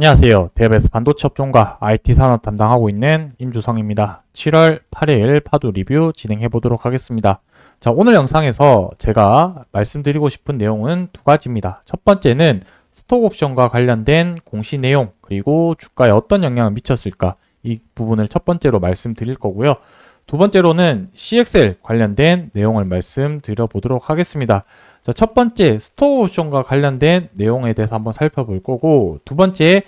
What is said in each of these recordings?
안녕하세요. 대업에서 반도체 업종과 IT 산업 담당하고 있는 임주성입니다. 7월 8일 파도 리뷰 진행해 보도록 하겠습니다. 자, 오늘 영상에서 제가 말씀드리고 싶은 내용은 두 가지입니다. 첫 번째는 스톡 옵션과 관련된 공시 내용, 그리고 주가에 어떤 영향을 미쳤을까, 이 부분을 첫 번째로 말씀드릴 거고요. 두 번째로는 CXL 관련된 내용을 말씀드려 보도록 하겠습니다. 자, 첫 번째 스톡 옵션과 관련된 내용에 대해서 한번 살펴볼 거고, 두 번째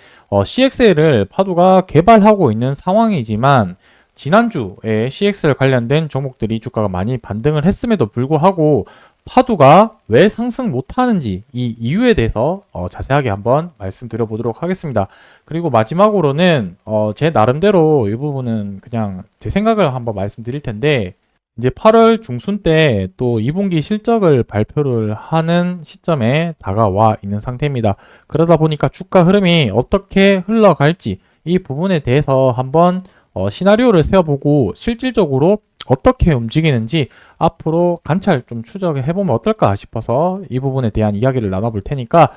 CXL을 파도가 개발하고 있는 상황이지만 지난주에 CXL 관련된 종목들이 주가가 많이 반등을 했음에도 불구하고 파도가 왜 상승 못하는지 이 이유에 대해서 자세하게 한번 말씀드려 보도록 하겠습니다. 그리고 마지막으로는 제 나름대로 이 부분은 그냥 제 생각을 한번 말씀드릴 텐데, 이제 8월 중순 때 또 2분기 실적을 발표를 하는 시점에 다가와 있는 상태입니다. 그러다 보니까 주가 흐름이 어떻게 흘러갈지 이 부분에 대해서 한번 시나리오를 세워보고 실질적으로 어떻게 움직이는지 앞으로 관찰 좀 추적해 보면 어떨까 싶어서 이 부분에 대한 이야기를 나눠볼 테니까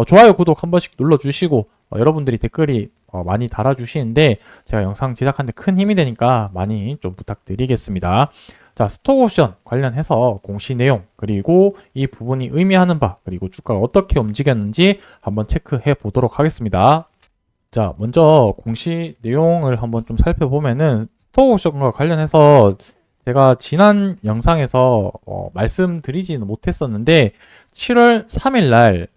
좋아요, 구독 한 번씩 눌러주시고, 여러분들이 댓글이 많이 달아주시는데 제가 영상 제작하는데 큰 힘이 되니까 많이 좀 부탁드리겠습니다. 자, 스톡 옵션 관련해서 공시 내용, 그리고 이 부분이 의미하는 바, 그리고 주가가 어떻게 움직였는지 한번 체크해 보도록 하겠습니다. 자, 먼저 공시 내용을 한번 좀 살펴보면은 스톡 옵션과 관련해서 제가 지난 영상에서 말씀드리지는 못했었는데 7월 3일 날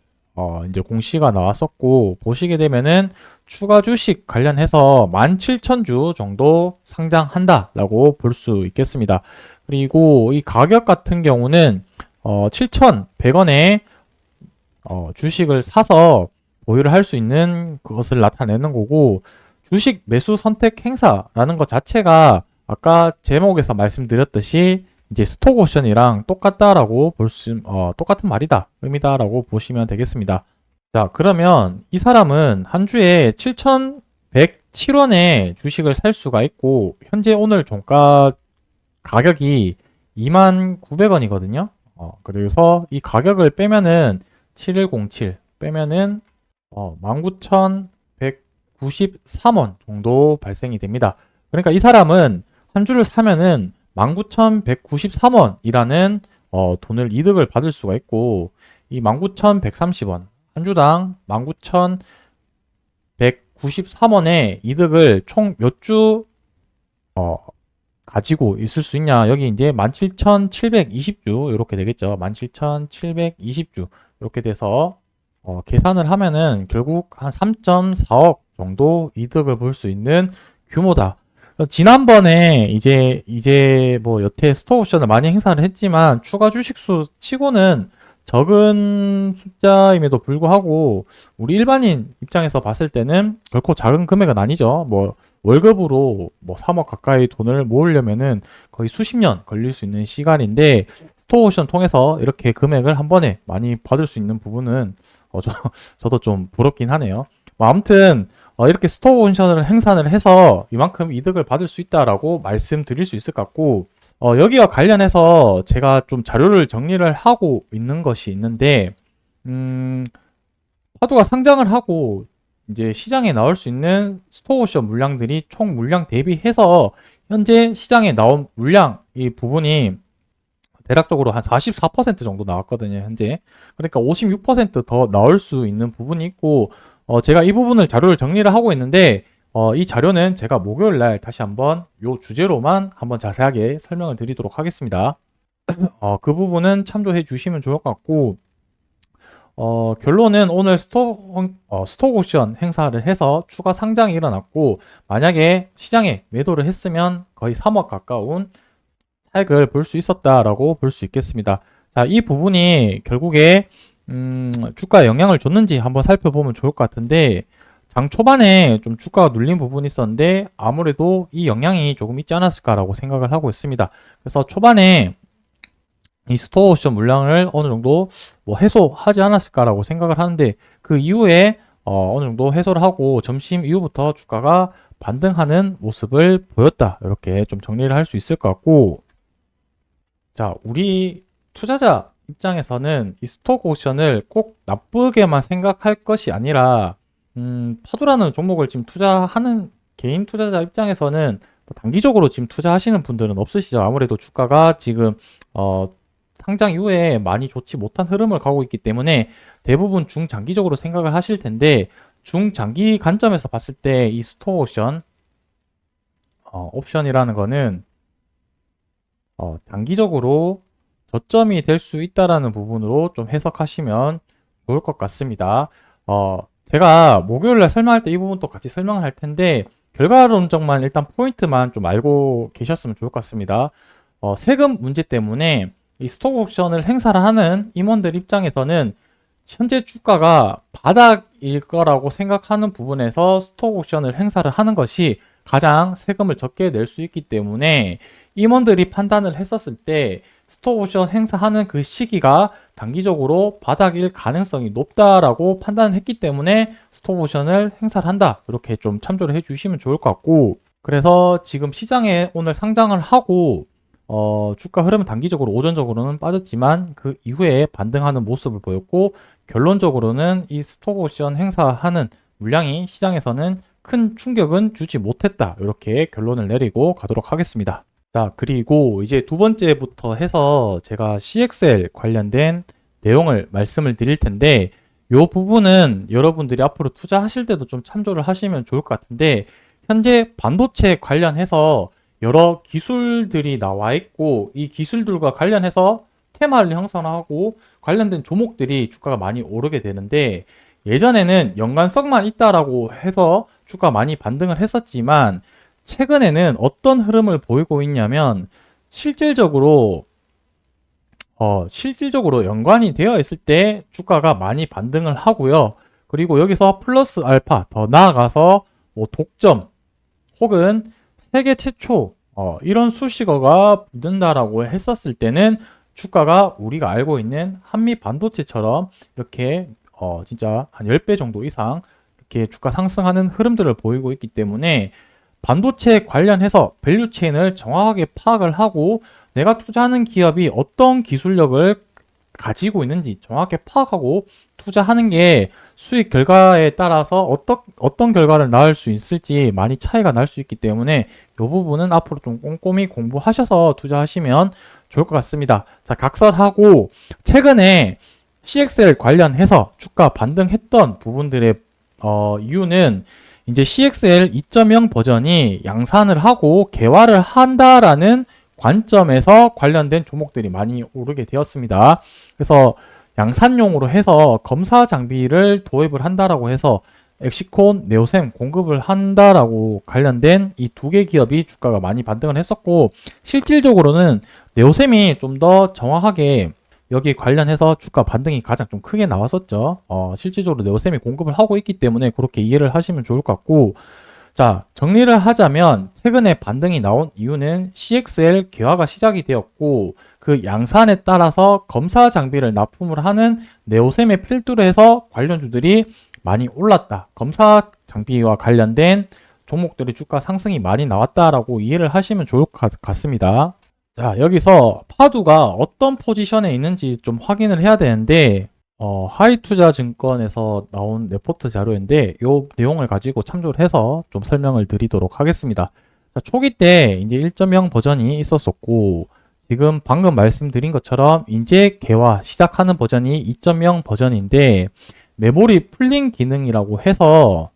이제 공시가 나왔었고, 보시게 되면은 추가 주식 관련해서 17,000주 정도 상장한다라고 볼 수 있겠습니다. 그리고 이 가격 같은 경우는 7,100원에 주식을 사서 보유를 할 수 있는 그것을 나타내는 거고, 주식 매수 선택 행사라는 것 자체가 아까 제목에서 말씀드렸듯이 이제 스톡 옵션이랑 똑같다라고 똑같은 말이다, 의미다라고 보시면 되겠습니다. 자, 그러면 이 사람은 한 주에 7,107원에 주식을 살 수가 있고, 현재 오늘 종가 가격이 29,900원이거든요. 그래서 이 가격을 빼면은 7107 빼면은 19,193원 정도 발생이 됩니다. 그러니까 이 사람은 한 주를 사면은 19,193원이라는 돈을 이득을 받을 수가 있고, 이 19,130원 한 주당 19,193원의 이득을 총 몇 주 가지고 있을 수 있냐, 여기 이제 17,720주 이렇게 되겠죠. 17,720주 이렇게 돼서 계산을 하면은 결국 한 3.4억 정도 이득을 볼 수 있는 규모다. 지난번에 이제 뭐 여태 스톡 옵션을 많이 행사를 했지만 추가 주식수 치고는 적은 숫자임에도 불구하고 우리 일반인 입장에서 봤을 때는 결코 작은 금액은 아니죠. 뭐 월급으로 뭐 3억 가까이 돈을 모으려면은 거의 수십 년 걸릴 수 있는 시간인데, 스톡 옵션 통해서 이렇게 금액을 한 번에 많이 받을 수 있는 부분은 저도 좀 부럽긴 하네요. 뭐 아무튼 이렇게 스톡 옵션을 행사를 해서 이만큼 이득을 받을 수 있다라고 말씀드릴 수 있을 것 같고, 여기와 관련해서 제가 좀 자료를 정리를 하고 있는 것이 있는데, 파도가 상장을 하고 이제 시장에 나올 수 있는 스톡 옵션 물량들이 총 물량 대비해서 현재 시장에 나온 물량 이 부분이 대략적으로 한 44% 정도 나왔거든요, 현재. 그러니까 56%더 나올 수 있는 부분이 있고, 제가 이 부분을 자료를 정리를 하고 있는데, 이 자료는 제가 목요일 날 다시 한번 요 주제로만 한번 자세하게 설명을 드리도록 하겠습니다. 그 부분은 참조해 주시면 좋을 것 같고, 결론은 오늘 스톡 옵션 행사를 해서 추가 상장이 일어났고, 만약에 시장에 매도를 했으면 거의 3억 가까운 차익을 볼 수 있었다라고 볼 수 있겠습니다. 자, 이 부분이 결국에 주가에 영향을 줬는지 한번 살펴보면 좋을 것 같은데, 장 초반에 좀 주가가 눌린 부분이 있었는데 아무래도 이 영향이 조금 있지 않았을까라고 생각을 하고 있습니다. 그래서 초반에 이 스톡 옵션 물량을 어느 정도 뭐 해소하지 않았을까라고 생각을 하는데, 그 이후에 어느 정도 해소를 하고 점심 이후부터 주가가 반등하는 모습을 보였다, 이렇게 좀 정리를 할 수 있을 것 같고, 자, 우리 투자자 입장에서는 이 스톡 옵션을 꼭 나쁘게만 생각할 것이 아니라 파도라는 종목을 지금 투자하는 개인 투자자 입장에서는 뭐 단기적으로 지금 투자하시는 분들은 없으시죠. 아무래도 주가가 지금 상장 이후에 많이 좋지 못한 흐름을 가고 있기 때문에 대부분 중장기적으로 생각을 하실 텐데, 중장기 관점에서 봤을 때 이 스톡 옵션, 옵션이라는 거는 단기적으로 저점이 될 수 있다라는 부분으로 좀 해석하시면 좋을 것 같습니다. 제가 목요일날 설명할 때 이 부분도 같이 설명을 할 텐데, 결과론적만 일단 포인트만 좀 알고 계셨으면 좋을 것 같습니다. 세금 문제 때문에 이 스톡 옵션을 행사를 하는 임원들 입장에서는 현재 주가가 바닥일 거라고 생각하는 부분에서 스톡 옵션을 행사를 하는 것이 가장 세금을 적게 낼 수 있기 때문에, 임원들이 판단을 했었을 때 스톡 옵션 행사하는 그 시기가 단기적으로 바닥일 가능성이 높다라고 판단했기 때문에 스톡 옵션을 행사를 한다, 이렇게 좀 참조를 해 주시면 좋을 것 같고, 그래서 지금 시장에 오늘 상장을 하고 주가 흐름은 단기적으로 오전적으로는 빠졌지만 그 이후에 반등하는 모습을 보였고, 결론적으로는 이 스톡 옵션 행사하는 물량이 시장에서는 큰 충격은 주지 못했다, 이렇게 결론을 내리고 가도록 하겠습니다. 자, 그리고 이제 두 번째부터 해서 제가 CXL 관련된 내용을 말씀을 드릴 텐데, 이 부분은 여러분들이 앞으로 투자하실 때도 좀 참조를 하시면 좋을 것 같은데, 현재 반도체 관련해서 여러 기술들이 나와 있고, 이 기술들과 관련해서 테마를 형성하고 관련된 종목들이 주가가 많이 오르게 되는데, 예전에는 연관성만 있다라고 해서 주가 많이 반등을 했었지만, 최근에는 어떤 흐름을 보이고 있냐면, 실질적으로 연관이 되어 있을 때 주가가 많이 반등을 하고요. 그리고 여기서 플러스 알파, 더 나아가서 뭐 독점 혹은 세계 최초 이런 수식어가 붙는다라고 했었을 때는 주가가 우리가 알고 있는 한미 반도체처럼 이렇게 진짜 한 10배 정도 이상 이렇게 주가 상승하는 흐름들을 보이고 있기 때문에, 반도체 관련해서 밸류체인을 정확하게 파악을 하고 내가 투자하는 기업이 어떤 기술력을 가지고 있는지 정확하게 파악하고 투자하는 게 수익 결과에 따라서 어떤 결과를 낳을 수 있을지 많이 차이가 날 수 있기 때문에, 이 부분은 앞으로 좀 꼼꼼히 공부하셔서 투자하시면 좋을 것 같습니다. 자, 각설하고, 최근에 CXL 관련해서 주가 반등했던 부분들의 이유는 이제 CXL 2.0 버전이 양산을 하고 개화를 한다라는 관점에서 관련된 종목들이 많이 오르게 되었습니다. 그래서 양산용으로 해서 검사 장비를 도입을 한다라고 해서 엑시콘, 네오셈 공급을 한다라고 관련된 이 두 개 기업이 주가가 많이 반등을 했었고, 실질적으로는 네오셈이 좀 더 정확하게 여기 관련해서 주가 반등이 가장 좀 크게 나왔었죠. 실질적으로 네오셈이 공급을 하고 있기 때문에 그렇게 이해를 하시면 좋을 것 같고, 자, 정리를 하자면 최근에 반등이 나온 이유는 CXL 개화가 시작이 되었고, 그 양산에 따라서 검사 장비를 납품을 하는 네오셈에 필두로 해서 관련주들이 많이 올랐다, 검사 장비와 관련된 종목들의 주가 상승이 많이 나왔다라고 이해를 하시면 좋을 것 같습니다. 자, 여기서 파두가 어떤 포지션에 있는지 좀 확인을 해야 되는데, 하이투자증권에서 나온 레포트 자료인데 이 내용을 가지고 참조를 해서 좀 설명을 드리도록 하겠습니다. 자, 초기 때 이제 1.0 버전이 있었었고, 지금 방금 말씀드린 것처럼 이제 개화 시작하는 버전이 2.0 버전인데, 메모리 풀링 기능이라고 해서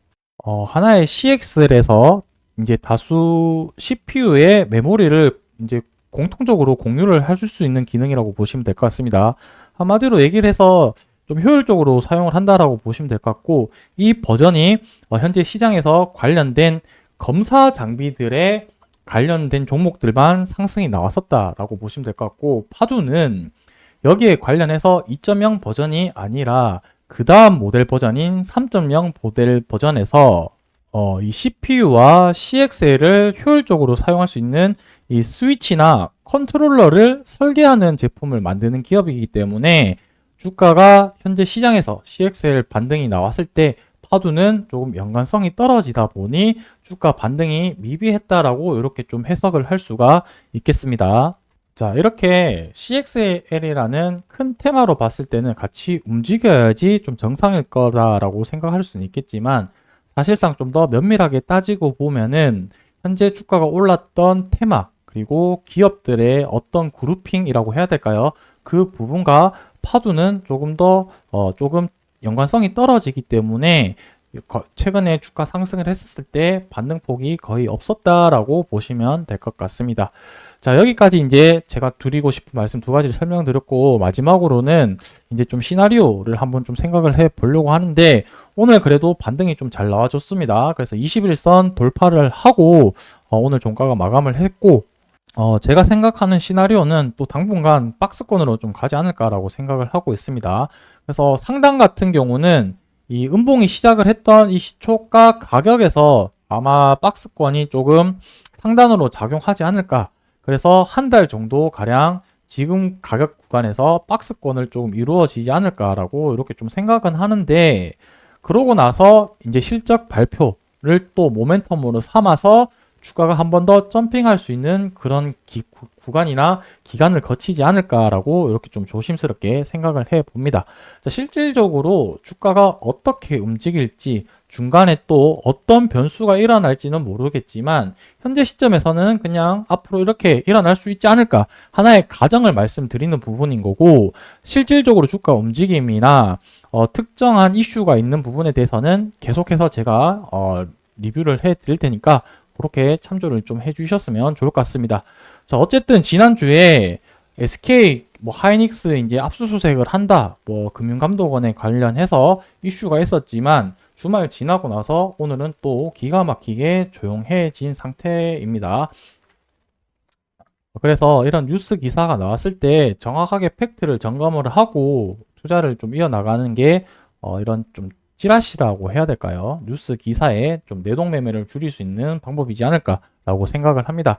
하나의 CXL에서 이제 다수 CPU의 메모리를 이제 공통적으로 공유를 해줄 수 있는 기능이라고 보시면 될 것 같습니다. 한마디로 얘기를 해서 좀 효율적으로 사용을 한다라고 보시면 될 것 같고, 이 버전이 현재 시장에서 관련된 검사 장비들의 관련된 종목들만 상승이 나왔었다라고 보시면 될 것 같고, 파두는 여기에 관련해서 2.0 버전이 아니라 그 다음 모델 버전인 3.0 모델 버전에서 이 CPU와 CXL을 효율적으로 사용할 수 있는 이 스위치나 컨트롤러를 설계하는 제품을 만드는 기업이기 때문에, 주가가 현재 시장에서 CXL 반등이 나왔을 때 파두는 조금 연관성이 떨어지다 보니 주가 반등이 미비했다라고 이렇게 좀 해석을 할 수가 있겠습니다. 자, 이렇게 CXL이라는 큰 테마로 봤을 때는 같이 움직여야지 좀 정상일 거다라고 생각할 수는 있겠지만, 사실상 좀 더 면밀하게 따지고 보면은 현재 주가가 올랐던 테마, 그리고 기업들의 어떤 그룹핑이라고 해야 될까요? 그 부분과 파도는 조금 더 조금 연관성이 떨어지기 때문에 최근에 주가 상승을 했었을 때 반등폭이 거의 없었다라고 보시면 될 것 같습니다. 자, 여기까지 이제 제가 드리고 싶은 말씀 두 가지를 설명드렸고, 마지막으로는 이제 좀 시나리오를 한번 좀 생각을 해 보려고 하는데, 오늘 그래도 반등이 좀 잘 나와줬습니다. 그래서 21선 돌파를 하고 오늘 종가가 마감을 했고, 제가 생각하는 시나리오는 또 당분간 박스권으로 좀 가지 않을까라고 생각을 하고 있습니다. 그래서 상단 같은 경우는 이 음봉이 시작을 했던 이 시초가 가격에서 아마 박스권이 조금 상단으로 작용하지 않을까. 그래서 한 달 정도 가량 지금 가격 구간에서 박스권을 조금 이루어지지 않을까라고 이렇게 좀 생각은 하는데, 그러고 나서 이제 실적 발표를 또 모멘텀으로 삼아서 주가가 한 번 더 점핑할 수 있는 그런 구간이나 기간을 거치지 않을까라고 이렇게 좀 조심스럽게 생각을 해 봅니다. 자, 실질적으로 주가가 어떻게 움직일지 중간에 또 어떤 변수가 일어날지는 모르겠지만, 현재 시점에서는 그냥 앞으로 이렇게 일어날 수 있지 않을까 하나의 가정을 말씀드리는 부분인 거고, 실질적으로 주가 움직임이나 특정한 이슈가 있는 부분에 대해서는 계속해서 제가 리뷰를 해 드릴 테니까 그렇게 참조를 좀 해주셨으면 좋을 것 같습니다. 자, 어쨌든 지난주에 SK 하이닉스 이제 압수수색을 한다, 금융감독원에 관련해서 이슈가 있었지만, 주말 지나고 나서 오늘은 또 기가 막히게 조용해진 상태입니다. 그래서 이런 뉴스 기사가 나왔을 때 정확하게 팩트를 점검을 하고 투자를 좀 이어나가는 게 이런 좀 찌라시라고 해야 될까요? 뉴스 기사에 좀 내동매매를 줄일 수 있는 방법이지 않을까라고 생각을 합니다.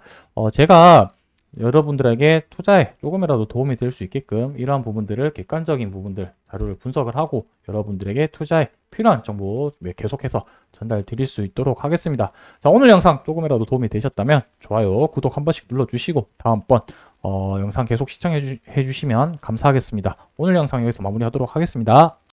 제가 여러분들에게 투자에 조금이라도 도움이 될 수 있게끔 이러한 부분들을 객관적인 부분들 자료를 분석을 하고 여러분들에게 투자에 필요한 정보 계속해서 전달 드릴 수 있도록 하겠습니다. 자, 오늘 영상 조금이라도 도움이 되셨다면 좋아요, 구독 한 번씩 눌러주시고 다음번 영상 계속 시청해 주시면 감사하겠습니다. 오늘 영상 여기서 마무리하도록 하겠습니다.